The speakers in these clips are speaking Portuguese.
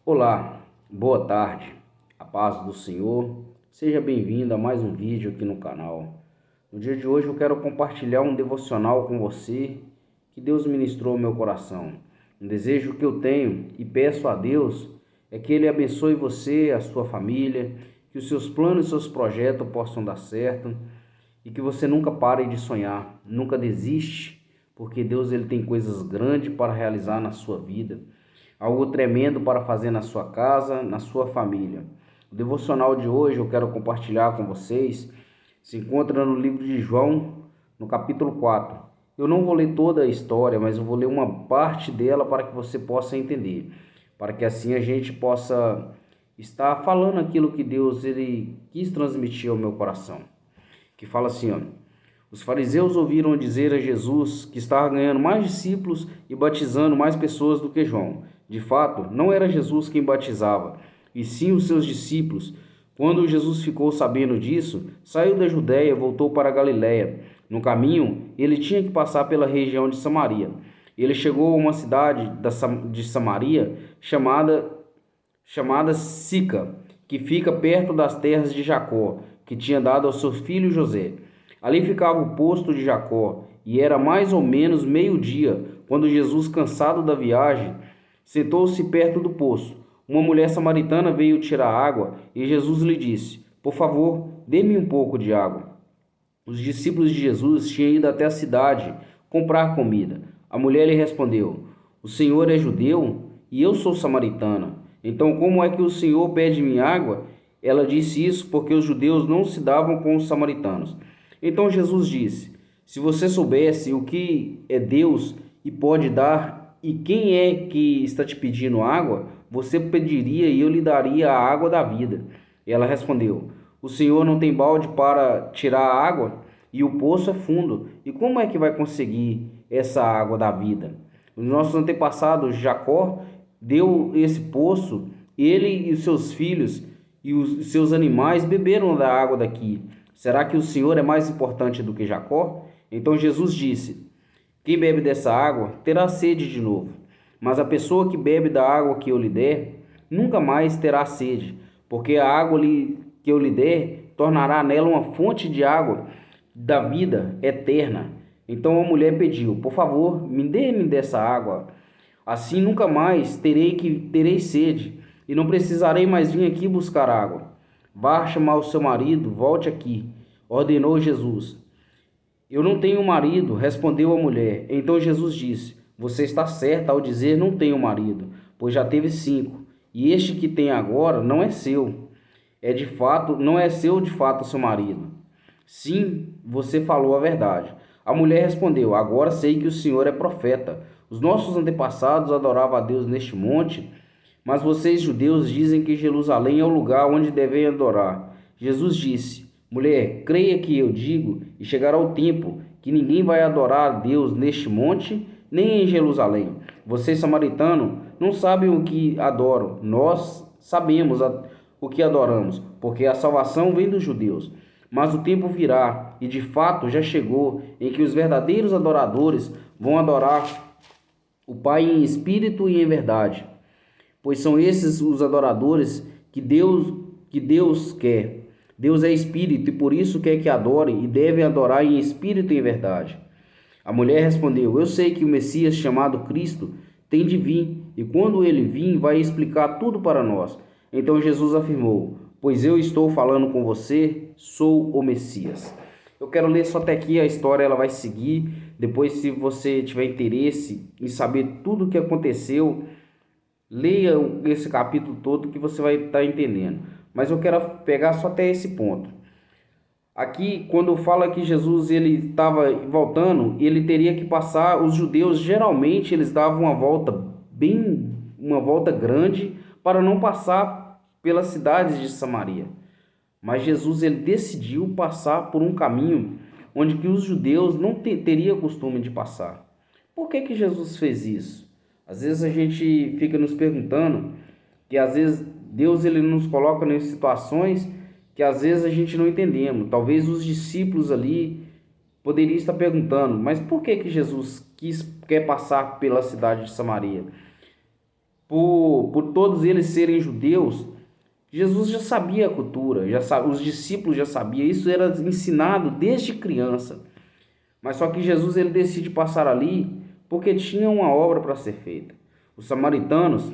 Olá, boa tarde, a paz do Senhor, seja bem-vindo a mais um vídeo aqui no canal. No dia de hoje eu quero compartilhar um devocional com você que Deus ministrou ao meu coração. Um desejo que eu tenho e peço a Deus é que Ele abençoe você, a sua família, que os seus planos e seus projetos possam dar certo e que você nunca pare de sonhar, nunca desiste, porque Deus ele tem coisas grandes para realizar na sua vida, algo tremendo para fazer na sua casa, na sua família. O devocional de hoje eu quero compartilhar com vocês, se encontra no livro de João, no capítulo 4. Eu não vou ler toda a história, mas eu vou ler uma parte dela para que você possa entender, para que assim a gente possa estar falando aquilo que Deus ele quis transmitir ao meu coração. Que fala assim, ó: os fariseus ouviram dizer a Jesus que estava ganhando mais discípulos e batizando mais pessoas do que João. De fato, não era Jesus quem batizava, e sim os seus discípulos. Quando Jesus ficou sabendo disso, saiu da Judéia e voltou para a Galiléia. No caminho, ele tinha que passar pela região de Samaria. Ele chegou a uma cidade de Samaria chamada Sica, que fica perto das terras de Jacó, que tinha dado ao seu filho José. Ali ficava o posto de Jacó, e era mais ou menos meio-dia, quando Jesus, cansado da viagem, sentou-se perto do poço. Uma mulher samaritana veio tirar água, e Jesus lhe disse: por favor, dê-me um pouco de água. Os discípulos de Jesus tinham ido até a cidade comprar comida. A mulher lhe respondeu: o Senhor é judeu e eu sou samaritana. Então, como é que o Senhor pede-me água? Ela disse isso porque os judeus não se davam com os samaritanos. Então Jesus disse: se você soubesse o que é Deus e pode dar, e quem é que está te pedindo água, você pediria e eu lhe daria a água da vida. Ela respondeu: o Senhor não tem balde para tirar a água e o poço é fundo. E como é que vai conseguir essa água da vida? Os nossos antepassados, Jacó, deu esse poço, ele e os seus filhos e os seus animais beberam da água daqui. Será que o Senhor é mais importante do que Jacó? Então Jesus disse: quem bebe dessa água terá sede de novo, mas a pessoa que bebe da água que eu lhe der nunca mais terá sede, porque a água que eu lhe der tornará nela uma fonte de água da vida eterna. Então a mulher pediu: por favor, me dê-me dessa água. Assim nunca mais terei sede, e não precisarei mais vir aqui buscar água. Vá chamar o seu marido, volte aqui, ordenou Jesus. Eu não tenho marido, respondeu a mulher. Então Jesus disse: você está certa ao dizer não tenho marido, pois já teve 5, e este que tem agora não é seu. Não é seu de fato seu marido. Sim, você falou a verdade. A mulher respondeu: agora sei que o Senhor é profeta. Os nossos antepassados adoravam a Deus neste monte, mas vocês, judeus, dizem que Jerusalém é o lugar onde devem adorar. Jesus disse: mulher, creia que eu digo, e chegará o tempo que ninguém vai adorar a Deus neste monte, nem em Jerusalém. Vocês, samaritanos, não sabem o que adoram. Nós sabemos o que adoramos, porque a salvação vem dos judeus. Mas o tempo virá, e de fato já chegou, em que os verdadeiros adoradores vão adorar o Pai em espírito e em verdade, pois são esses os adoradores que Deus quer. Deus é espírito e por isso quer que adorem e devem adorar em espírito e em verdade. A mulher respondeu: eu sei que o Messias, chamado Cristo, tem de vir, e quando ele vir, vai explicar tudo para nós. Então Jesus afirmou: pois eu estou falando com você, sou o Messias. Eu quero ler só até aqui, a história ela vai seguir. Depois, se você tiver interesse em saber tudo o que aconteceu, leia esse capítulo todo que você vai estar entendendo. Mas eu quero pegar só até esse ponto. Aqui, quando fala que Jesus ele estava voltando, ele teria que passar. Os judeus geralmente eles davam uma volta grande para não passar pelas cidades de Samaria. Mas Jesus ele decidiu passar por um caminho onde que os judeus não teriam costume de passar. Por que que Jesus fez isso? Às vezes a gente fica nos perguntando que às vezes Deus ele nos coloca em situações que às vezes a gente não entendemos. Talvez os discípulos ali poderiam estar perguntando: mas por que que Jesus quer passar pela cidade de Samaria? por todos eles serem judeus, Jesus já sabia a cultura, os discípulos já sabiam, isso era ensinado desde criança. Mas só que Jesus ele decide passar ali porque tinha uma obra para ser feita. Os samaritanos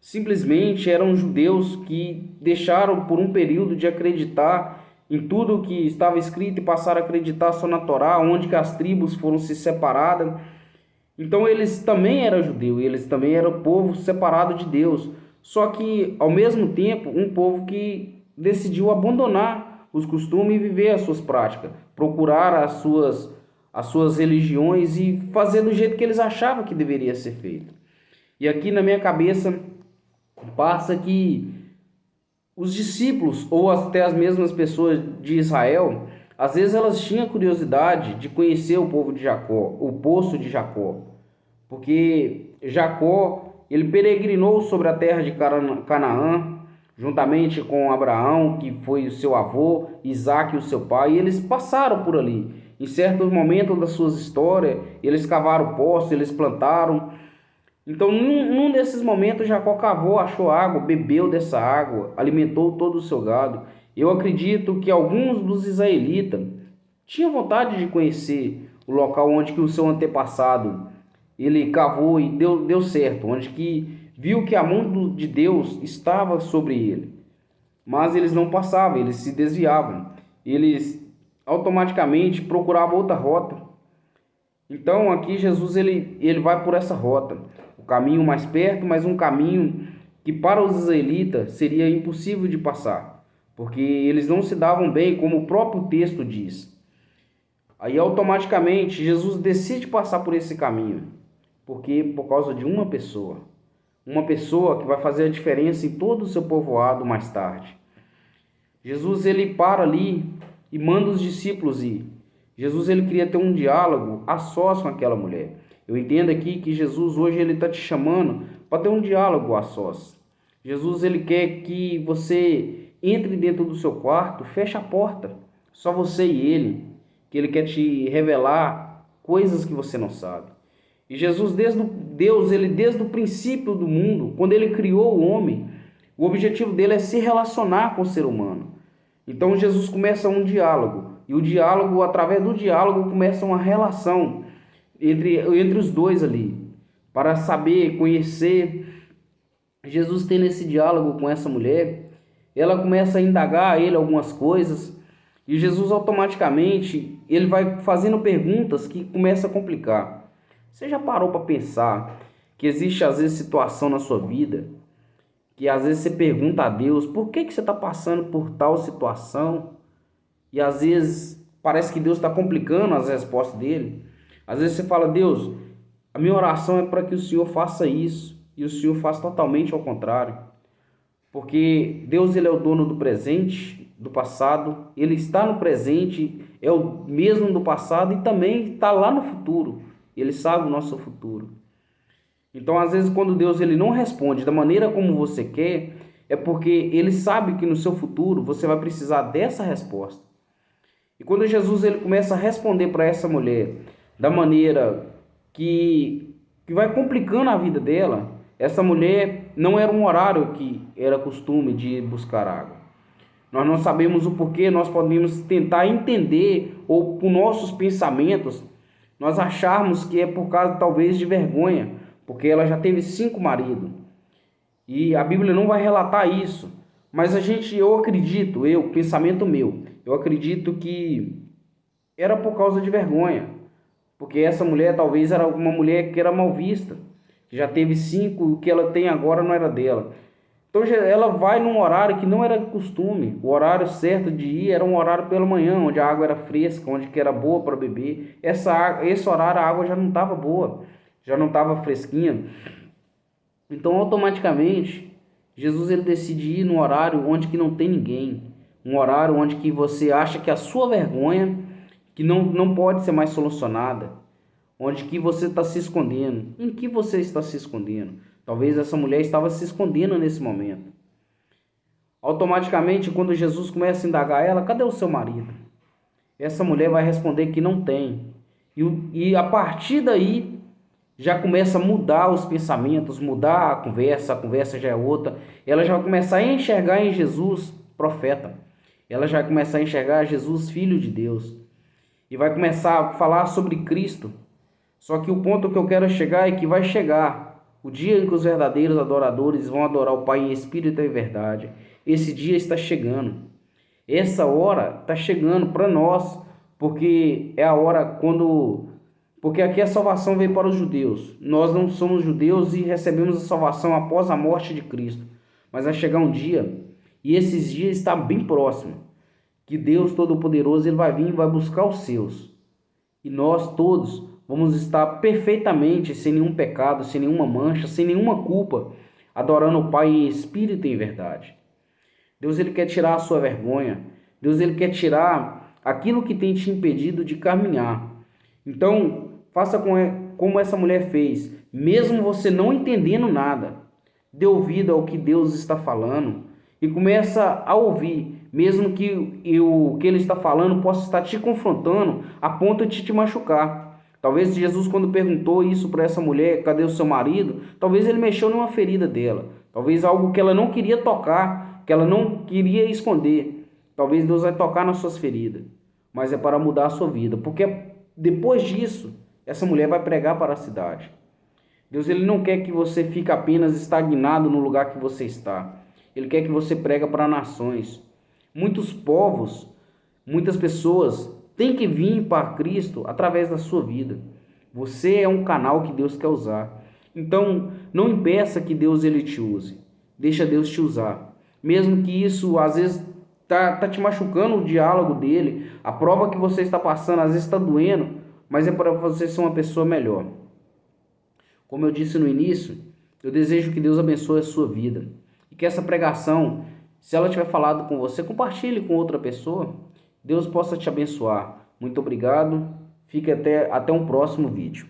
simplesmente eram judeus que deixaram por um período de acreditar em tudo o que estava escrito e passaram a acreditar só na Torá, onde que as tribos foram se separadas. Então eles também eram judeus, eles também eram povo separado de Deus. Só que, ao mesmo tempo, um povo que decidiu abandonar os costumes e viver as suas práticas, procurar as suas religiões e fazer do jeito que eles achavam que deveria ser feito. E aqui na minha cabeça passa que os discípulos, ou até as mesmas pessoas de Israel, às vezes elas tinham curiosidade de conhecer o povo de Jacó, o poço de Jacó, porque Jacó, ele peregrinou sobre a terra de Canaã, juntamente com Abraão, que foi o seu avô, Isaque, o seu pai, e eles passaram por ali. Em certos momentos das suas histórias, eles cavaram poços, eles plantaram. Então, num desses momentos, Jacó cavou, achou água, bebeu dessa água, alimentou todo o seu gado. Eu acredito que alguns dos israelitas tinham vontade de conhecer o local onde que o seu antepassado ele cavou e deu certo, onde que viu que a mão de Deus estava sobre ele. Mas eles não passavam, eles se desviavam. Eles automaticamente procuravam outra rota. Então aqui Jesus ele vai por essa rota, o caminho mais perto, mas um caminho que para os israelitas seria impossível de passar, porque eles não se davam bem, como o próprio texto diz. Aí automaticamente Jesus decide passar por esse caminho, porque por causa de uma pessoa que vai fazer a diferença em todo o seu povoado mais tarde. Jesus ele para ali e manda os discípulos ir. Jesus ele queria ter um diálogo a sós com aquela mulher. Eu entendo aqui que Jesus hoje ele está te chamando para ter um diálogo a sós. Jesus ele quer que você entre dentro do seu quarto, feche a porta, só você e ele, que ele quer te revelar coisas que você não sabe. E Jesus, desde o princípio do mundo, quando ele criou o homem, o objetivo dele é se relacionar com o ser humano. Então Jesus começa um diálogo. E o diálogo, através do diálogo, começa uma relação entre os dois ali. Para saber, conhecer. Jesus tendo esse diálogo com essa mulher, ela começa a indagar a ele algumas coisas. E Jesus automaticamente, ele vai fazendo perguntas que começam a complicar. Você já parou para pensar que existe às vezes situação na sua vida que às vezes você pergunta a Deus por que você está passando por tal situação? E às vezes parece que Deus está complicando as respostas dele. Às vezes você fala, Deus, a minha oração é para que o Senhor faça isso. E o Senhor faz totalmente ao contrário. Porque Deus ele é o dono do presente, do passado. Ele está no presente, é o mesmo do passado e também está lá no futuro. Ele sabe o nosso futuro. Então, às vezes, quando Deus ele não responde da maneira como você quer, é porque ele sabe que no seu futuro você vai precisar dessa resposta. E quando Jesus ele começa a responder para essa mulher da maneira que vai complicando a vida dela, essa mulher não era um horário que era costume de ir buscar água. Nós não sabemos o porquê, nós podemos tentar entender, ou por nossos pensamentos, nós acharmos que é por causa talvez de vergonha, porque ela já teve 5 maridos. E a Bíblia não vai relatar isso. Mas eu acredito, pensamento meu, eu acredito que era por causa de vergonha. Porque essa mulher talvez era uma mulher que era mal vista. Que já teve 5, o que ela tem agora não era dela. Então ela vai num horário que não era costume. O horário certo de ir era um horário pela manhã, onde a água era fresca, onde que era boa para beber. Esse horário a água já não estava boa, já não estava fresquinha. Então automaticamente Jesus ele decide ir num horário onde que não tem ninguém. Um horário onde que você acha que a sua vergonha que não pode ser mais solucionada. Onde que você está se escondendo. Em que você está se escondendo? Talvez essa mulher estava se escondendo nesse momento. Automaticamente, quando Jesus começa a indagar ela, cadê o seu marido? Essa mulher vai responder que não tem. E a partir daí, já começa a mudar os pensamentos, mudar a conversa já é outra. Ela já vai começar a enxergar em Jesus profeta. Ela já vai começar a enxergar Jesus filho de Deus. E vai começar a falar sobre Cristo. Só que o ponto que eu quero chegar é que vai chegar o dia em que os verdadeiros adoradores vão adorar o Pai em espírito e verdade. Esse dia está chegando. Essa hora está chegando para nós, porque é a hora quando... Porque aqui a salvação veio para os judeus. Nós não somos judeus e recebemos a salvação após a morte de Cristo. Mas vai chegar um dia, e esses dias está bem próximo, que Deus Todo-Poderoso ele vai vir e vai buscar os seus. E nós todos vamos estar perfeitamente, sem nenhum pecado, sem nenhuma mancha, sem nenhuma culpa, adorando o Pai em espírito e em verdade. Deus ele quer tirar a sua vergonha. Deus ele quer tirar aquilo que tem te impedido de caminhar. Então, faça como essa mulher fez. Mesmo você não entendendo nada, dê ouvido ao que Deus está falando e começa a ouvir, mesmo que o que ele está falando possa estar te confrontando a ponto de te machucar. Talvez Jesus, quando perguntou isso para essa mulher, cadê o seu marido? Talvez ele mexeu numa ferida dela. Talvez algo que ela não queria tocar, que ela não queria esconder. Talvez Deus vai tocar nas suas feridas, mas é para mudar a sua vida, porque depois disso, essa mulher vai pregar para a cidade. Deus ele não quer que você fique apenas estagnado no lugar que você está. Ele quer que você pregue para nações. Muitos povos, muitas pessoas têm que vir para Cristo através da sua vida. Você é um canal que Deus quer usar. Então, não impeça que Deus ele te use. Deixa Deus te usar. Mesmo que isso às vezes tá te machucando o diálogo dele, a prova que você está passando às vezes está doendo, mas é para você ser uma pessoa melhor. Como eu disse no início, eu desejo que Deus abençoe a sua vida. E que essa pregação, se ela tiver falado com você, compartilhe com outra pessoa. Deus possa te abençoar. Muito obrigado. Fique até um próximo vídeo.